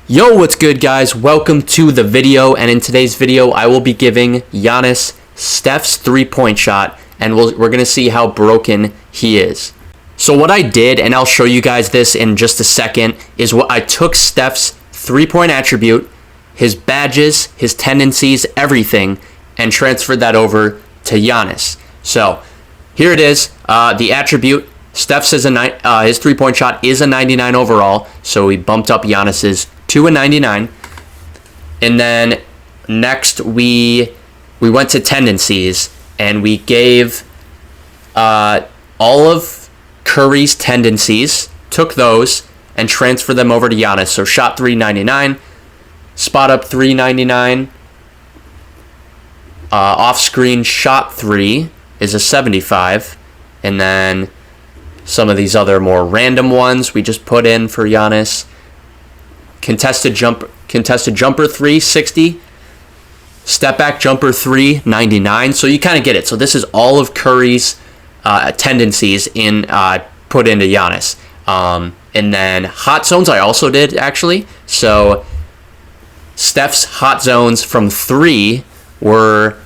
Yo, what's good, guys? Welcome to the video, and in today's video I will be giving Giannis Steph's three-point shot, and we're going to see how broken he is. So what I did, and I'll show you guys this in just a second, is what I took Steph's three-point attribute, his badges, his tendencies, everything, and transferred that over to Giannis. So here it is, the attribute. Steph says his three-point shot is a 99 overall, so we bumped up Giannis's to a 99. And then next we went to tendencies, and we gave all of Curry's tendencies, took those, and transferred them over to Giannis. So shot 399, spot up 399, off-screen shot 3 is a 75, and then some of these other more random ones we just put in for Giannis. Contested jumper 3, 60. Step back jumper 3, 99. So you kind of get it. So this is all of Curry's tendencies put into Giannis. And then hot zones I also did, actually. So Steph's hot zones from 3 were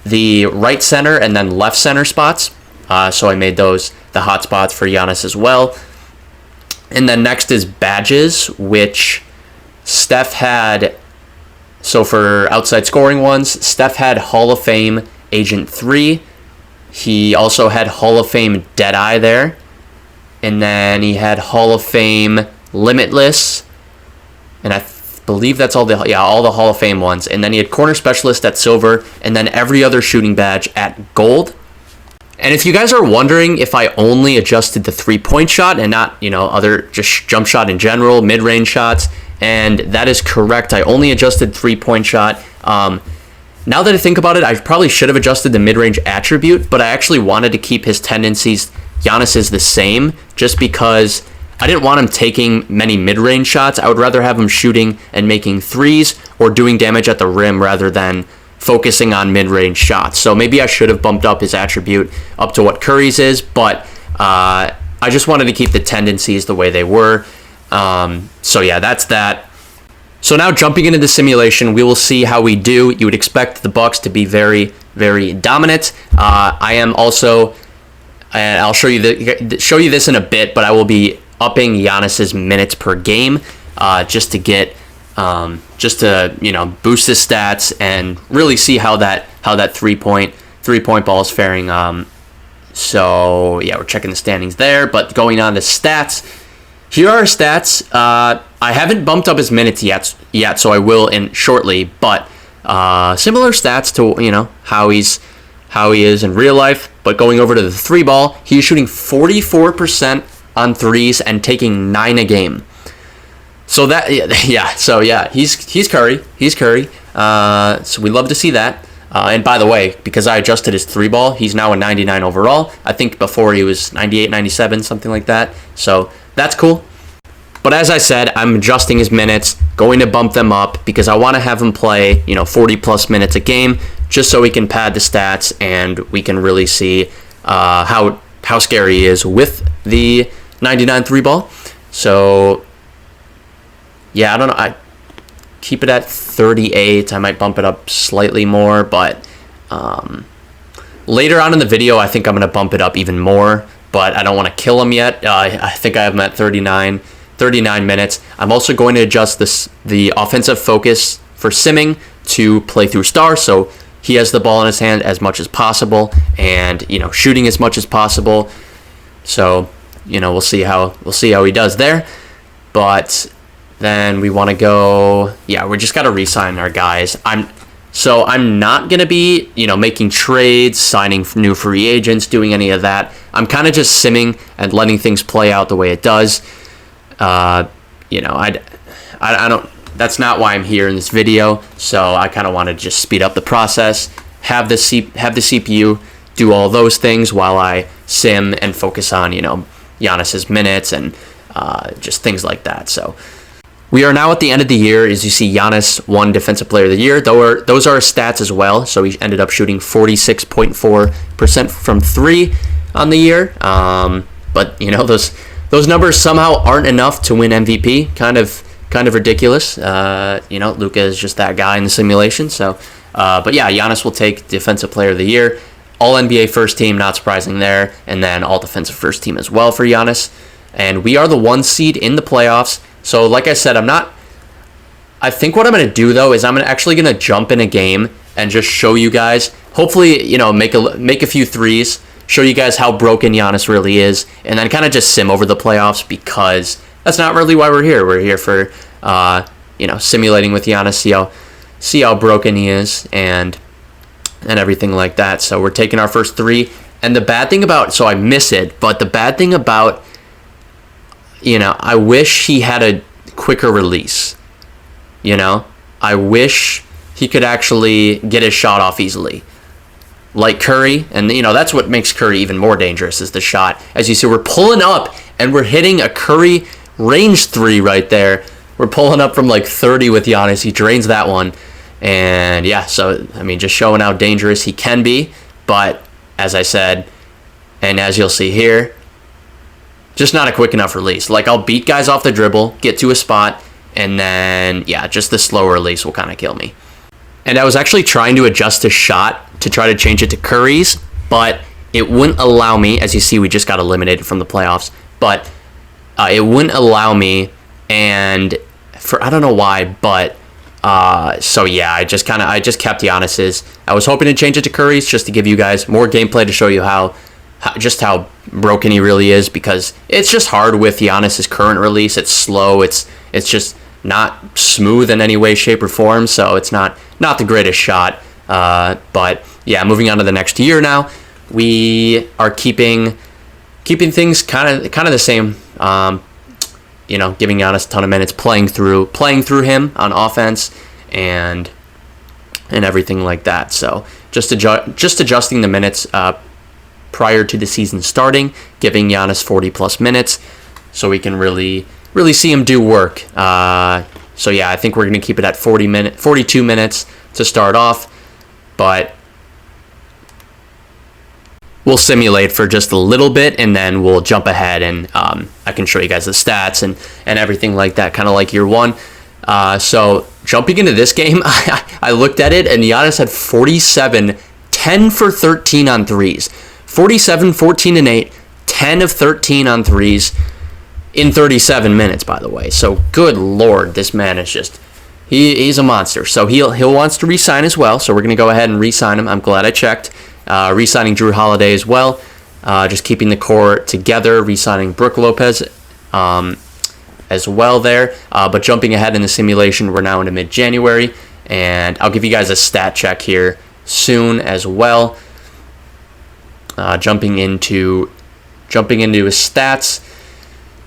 the right center and then left center spots. So I made those the hot spots for Giannis as well. And then next is badges, which Steph had. So for outside scoring ones, Steph had Hall of Fame Agent 3. He also had Hall of Fame Deadeye there. And then he had Hall of Fame Limitless. And I believe that's all the Hall of Fame ones. And then he had Corner Specialist at Silver, and then every other shooting badge at Gold. And if you guys are wondering if I only adjusted the three-point shot and not, other just jump shot in general, mid-range shots, and that is correct. I only adjusted three-point shot. Now that I think about it, I probably should have adjusted the mid-range attribute, but I actually wanted to keep his tendencies, Giannis's, the same, just because I didn't want him taking many mid-range shots. I would rather have him shooting and making threes or doing damage at the rim rather than focusing on mid-range shots. So maybe I should have bumped up his attribute up to what Curry's is, but I just wanted to keep the tendencies the way they were. So yeah, that's that. So now jumping into the simulation, we will see how we do. You would expect the Bucks to be very, very dominant. I am also, and I'll show you this in a bit, but I will be upping Giannis's minutes per game, just to boost his stats and really see how that three point ball is faring. So yeah, we're checking the standings there, but going on to stats. Here are stats. I haven't bumped up his minutes yet, so I will shortly. But similar stats to how he is in real life. But going over to the three ball, he's shooting 44% on threes and taking 9 a game. So he's Curry. So we love to see that. And by the way, because I adjusted his three ball, he's now a 99 overall. I think before he was 98, 97, something like that. So that's cool. But as I said, I'm adjusting his minutes, going to bump them up because I want to have him play, 40 plus minutes a game, just so we can pad the stats and we can really see how scary he is with the 99 three ball. So yeah, I don't know. I keep it at 38. I might bump it up slightly more, but later on in the video, I think I'm going to bump it up even more, but I don't want to kill him yet. I think I have him at 39 minutes. I'm also going to adjust the offensive focus for simming to play through star, so he has the ball in his hand as much as possible and shooting as much as possible. So we'll see how he does there. But then we want to go. Yeah, we just got to re-sign our guys. I'm not gonna be making trades, signing new free agents, doing any of that. I'm kind of just simming and letting things play out the way it does. I don't. That's not why I'm here in this video. So I kind of want to just speed up the process, have the CPU do all those things while I sim and focus on Giannis's minutes and just things like that. So we are now at the end of the year. As you see, Giannis won Defensive Player of the Year. Those are his stats as well. So he ended up shooting 46.4% from 3 on the year. But those numbers somehow aren't enough to win MVP. Kind of kind of ridiculous. Luka is just that guy in the simulation. So, but yeah, Giannis will take Defensive Player of the Year. All NBA first team, not surprising there. And then all defensive first team as well for Giannis. And we are the 1 seed in the playoffs. So like I said, I think what I'm going to do though is I'm actually going to jump in a game and just show you guys, hopefully, make a few threes, show you guys how broken Giannis really is, and then kind of just sim over the playoffs, because that's not really why we're here. We're here for, simulating with Giannis, see how broken he is, and everything like that. So we're taking our first 3, and the bad thing about, so I miss it, but the bad thing about, I wish he had a quicker release. I wish he could actually get his shot off easily. Like Curry, and that's what makes Curry even more dangerous, is the shot. As you see, we're pulling up and we're hitting a Curry range 3 right there. We're pulling up from like 30 with Giannis. He drains that one. And yeah, so just showing how dangerous he can be. But as I said, and as you'll see here, just not a quick enough release. Like, I'll beat guys off the dribble, get to a spot, and then just the slower release will kind of kill me. And I was actually trying to adjust his shot to try to change it to Curry's, but it wouldn't allow me. As you see, we just got eliminated from the playoffs, but it wouldn't allow me, and I don't know why, but so yeah, I just kept Giannis's. I was hoping to change it to Curry's just to give you guys more gameplay to show you how broken he really is, because it's just hard with Giannis's current release. It's slow. It's just not smooth in any way, shape, or form. So it's not the greatest shot. But yeah, moving on to the next year now, we are keeping things kind of the same. Giving Giannis a ton of minutes, playing through him on offense, and everything like that. So just adjusting the minutes prior to the season starting, giving Giannis 40+ minutes, so we can really see him do work. So yeah, I think we're going to keep it at 42 minutes to start off, but we'll simulate for just a little bit, and then we'll jump ahead, and I can show you guys the stats and everything like that, kind of like year 1. So jumping into this game, I looked at it, and Giannis had 47, 10 for 13 on threes. 47, 14, and 8, 10 of 13 on threes in 37 minutes, by the way. So good Lord, this man is just, he's a monster. So he'll wants to re-sign as well, so we're going to go ahead and re-sign him. I'm glad I checked. Re-signing Drew Holiday as well, just keeping the core together, re-signing Brook Lopez as well there. But jumping ahead in the simulation, we're now into mid-January, and I'll give you guys a stat check here soon as well. Jumping into his stats.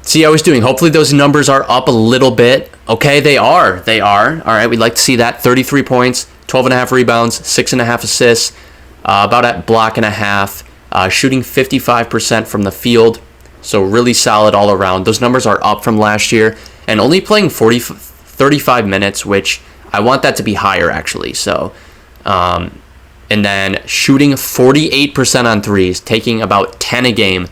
See how he's doing. Hopefully those numbers are up a little bit. Okay, they are. All right, we'd like to see that. 33 points, 12.5 rebounds, 6.5 assists, about at block and a half, shooting 55% from the field. So really solid all around. Those numbers are up from last year, and only playing 35 minutes, which I want that to be higher actually. So, and then shooting 48% on threes, taking about 10 a game.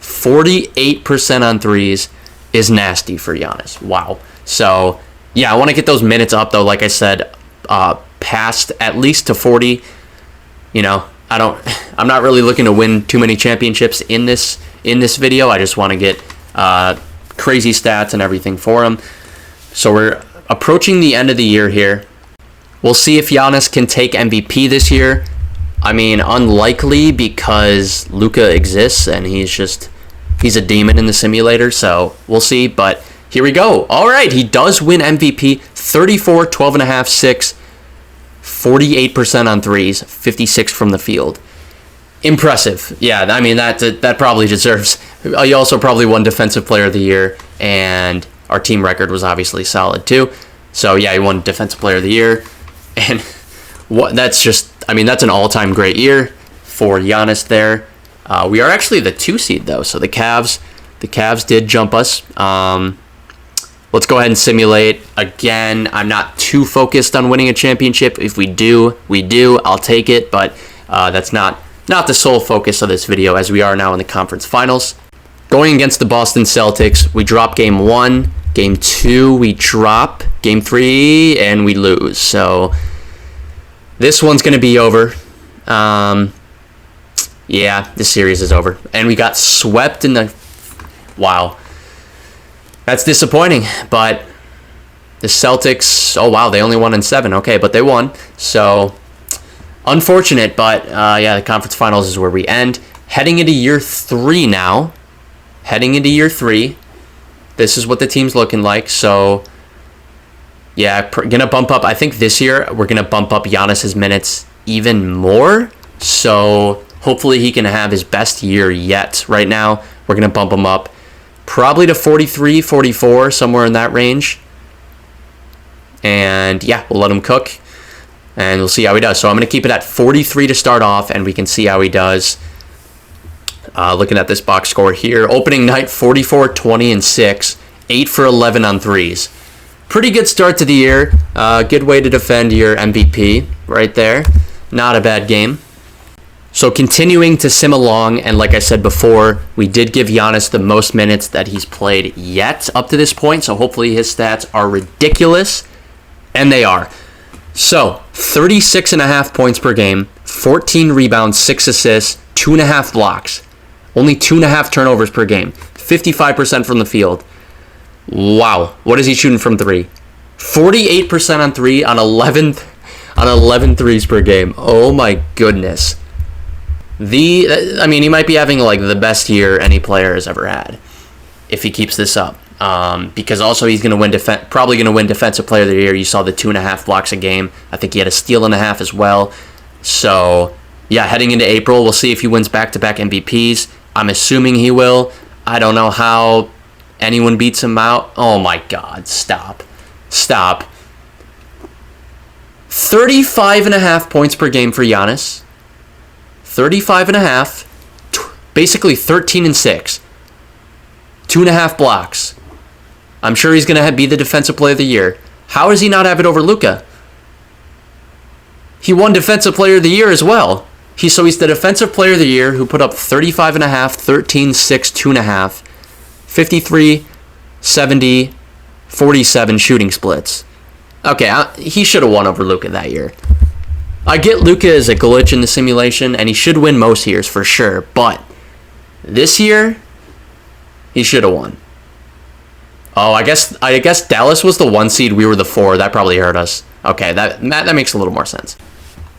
48% on threes is nasty for Giannis. Wow. So, yeah, I want to get those minutes up, though, like I said, past at least to 40. I'm not really looking to win too many championships in this video. I just want to get crazy stats and everything for him. So we're approaching the end of the year here. We'll see if Giannis can take MVP this year. I mean, unlikely, because Luka exists and he's a demon in the simulator, so we'll see. But here we go. All right, he does win MVP. 34, 12.5, 6, 48% on threes, 56 from the field. Impressive. Yeah, I mean, that probably deserves. He also probably won Defensive Player of the Year, and our team record was obviously solid too. So yeah, he won Defensive Player of the Year. And that's an all-time great year for Giannis there. We are actually the 2 seed though, so the Cavs did jump us. Let's go ahead and simulate again. I'm not too focused on winning a championship. If we do, I'll take it, but that's not the sole focus of this video, as we are now in the conference finals. Going against the Boston Celtics, we dropped game 1 Game 2, we drop. Game 3, and we lose. So this one's going to be over. Yeah, this series is over. And we got swept in the... Wow. That's disappointing. But the Celtics... Oh, wow, they only won in 7. Okay, but they won. So, unfortunate. But, yeah, the conference finals is where we end. Heading into year 3 now. Heading into year 3. This is what the team's looking like. So, yeah, gonna bump up. I think this year we're gonna bump up Giannis's minutes even more. So hopefully he can have his best year yet. Right now, we're gonna bump him up probably to 43, 44, somewhere in that range. And yeah, we'll let him cook, and we'll see how he does. So I'm gonna keep it at 43 to start off, and we can see how he does. Looking at this box score here, opening night 44, 20, and 6, 8 for 11 on threes. Pretty good start to the year. Good way to defend your MVP right there. Not a bad game. So continuing to sim along, and like I said before, we did give Giannis the most minutes that he's played yet up to this point. So hopefully his stats are ridiculous, and they are. So 36.5 points per game, 14 rebounds, 6 assists, 2.5 blocks. Only 2.5 turnovers per game. 55% from the field. Wow. What is he shooting from 3? 48% on 3 on 11 threes per game. Oh my goodness. I mean, he might be having like the best year any player has ever had if he keeps this up. Because also he's going to probably going to win Defensive Player of the Year. You saw the 2.5 blocks a game. I think he had a steal and a half as well. So yeah, heading into April, we'll see if he wins back-to-back MVPs. I'm assuming he will. I don't know how anyone beats him out. Oh my God, stop. 35.5 points per game for Giannis. 35.5. Basically 13 and 6. 2.5 blocks. I'm sure he's going to be the Defensive Player of the Year. How does he not have it over Luka? He won Defensive Player of the Year as well. He's the Defensive Player of the Year who put up 35.5, 13, 6, 2.5, 53, 70, 47 shooting splits. Okay, he should have won over Luka that year. I get Luka is a glitch in the simulation, and he should win most years for sure. But this year, he should have won. Oh, I guess Dallas was the 1 seed. We were the 4. That probably hurt us. Okay, that makes a little more sense.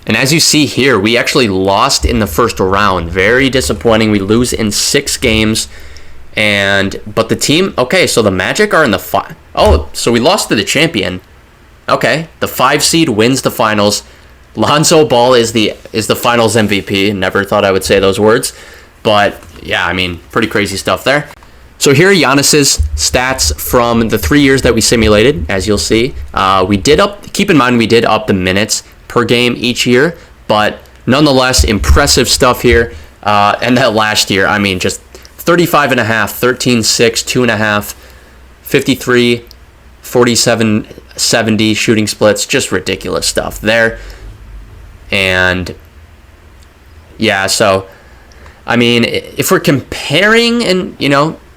And as you see here, we actually lost in the first round. Very disappointing. We lose in 6 games. But the team, okay, so the Magic are in the 5. Oh, so we lost to the champion. Okay, the 5 seed wins the finals. Lonzo Ball is the finals MVP. Never thought I would say those words. But yeah, I mean, pretty crazy stuff there. So here are Giannis's stats from the 3 years that we simulated, as you'll see. Keep in mind we did up the minutes per game each year, but nonetheless, impressive stuff here. And that last year, I mean, just 35.5, 13, 6, 2.5, 53, 47, 70 shooting splits, just ridiculous stuff there. And yeah, so I mean, if we're comparing and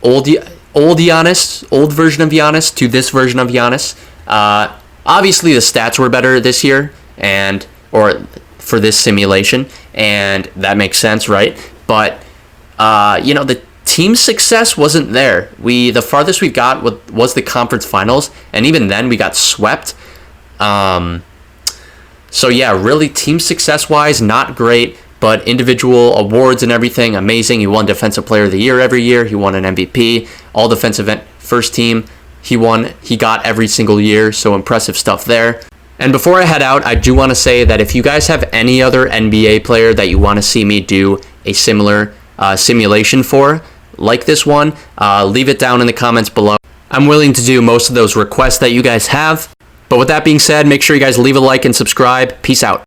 old Giannis, old version of Giannis to this version of Giannis, obviously the stats were better this year or for this simulation, and that makes sense, right? But the team success wasn't there. The farthest we got was the conference finals, and even then we got swept. So yeah, really team success wise, not great, but individual awards and everything, amazing. He won Defensive Player of the Year every year. He won an MVP, all defensive first team. He got every single year, so impressive stuff there. And before I head out, I do want to say that if you guys have any other NBA player that you want to see me do a similar simulation for, like this one, leave it down in the comments below. I'm willing to do most of those requests that you guys have. But with that being said, make sure you guys leave a like and subscribe. Peace out.